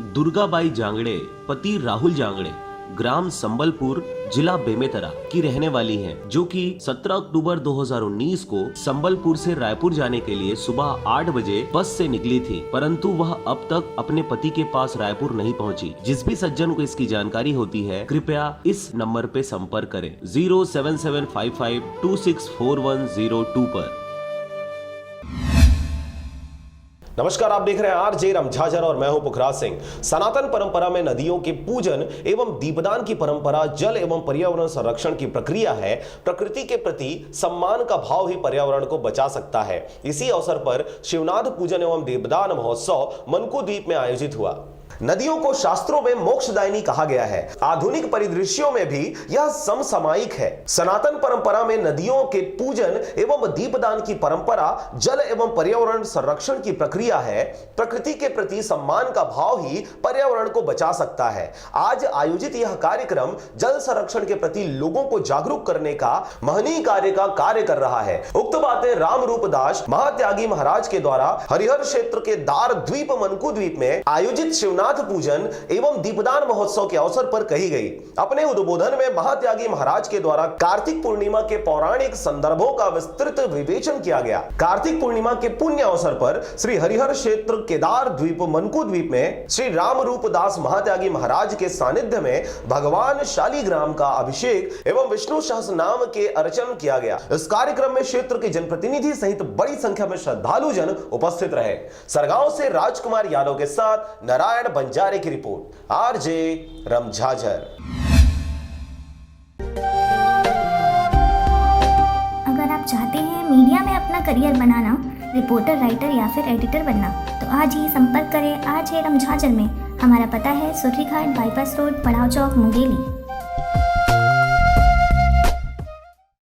दुर्गाबाई जांगड़े पति राहुल जांगड़े ग्राम संबलपुर जिला बेमेतरा की रहने वाली हैं, जो कि 17 अक्टूबर 2019 को संबलपुर से रायपुर जाने के लिए सुबह 8 बजे बस से निकली थी, परंतु वह अब तक अपने पति के पास रायपुर नहीं पहुंची। जिस भी सज्जन को इसकी जानकारी होती है कृपया इस नंबर पे संपर्क करें 07755264102 पर। नमस्कार, आप देख रहे हैं आरजे रमझाझर और मैं हूं पुखराज सिंह। सनातन परंपरा में नदियों के पूजन एवं दीपदान की परंपरा जल एवं पर्यावरण संरक्षण की प्रक्रिया है। प्रकृति के प्रति सम्मान का भाव ही पर्यावरण को बचा सकता है। इसी अवसर पर शिवनाथ पूजन एवं दीपदान महोत्सव मनकू द्वीप में आयोजित हुआ। नदियों को शास्त्रों में मोक्षदायिनी कहा गया है। आधुनिक परिदृश्यों में भी यह समसामयिक है। सनातन परंपरा में नदियों के पूजन एवं दीपदान की परंपरा जल एवं पर्यावरण संरक्षण की प्रक्रिया है। प्रकृति के प्रति सम्मान का भाव ही पर्यावरण को बचा सकता है। आज आयोजित यह कार्यक्रम जल संरक्षण के प्रति लोगों को जागरूक करने का महनीय कार्य कर रहा है। उक्त बातें राम रूपदास महात्यागी महाराज के द्वारा हरिहर क्षेत्र के दार द्वीप मनकू द्वीप में आयोजित शिवनाथ पूजन एवं दीपदान महोत्सव के अवसर पर कही गई। अपने उद्बोधन में महात्यागी महाराज के द्वारा कार्तिक पूर्णिमा के पौराणिक संदर्भों का विस्तृत विवेचन किया गया। कार्तिक पूर्णिमा के पुण्य अवसर पर श्री हरिहर क्षेत्र केदार द्वीप मनकू द्वीप में श्री राम रूपदास महात्यागी महाराज के सानिध्य में भगवान शालिग्राम का अभिषेक एवं विष्णु सहस्रनाम के अर्चन किया गया। इस कार्यक्रम में क्षेत्र के जनप्रतिनिधि सहित बड़ी संख्या में श्रद्धालु जन उपस्थित रहे। सरगांव से राजकुमार यादव के साथ नारायण बंजारे की रिपोर्ट, आरजे रमझाझर। अगर आप चाहते हैं मीडिया में अपना करियर बनाना, रिपोर्टर, राइटर या फिर एडिटर बनना, तो आज ही संपर्क करें आरजे रमझाझर में। हमारा पता है सुर्रीघाट बाईपास रोड, पड़ाव चौक, मुंगेली।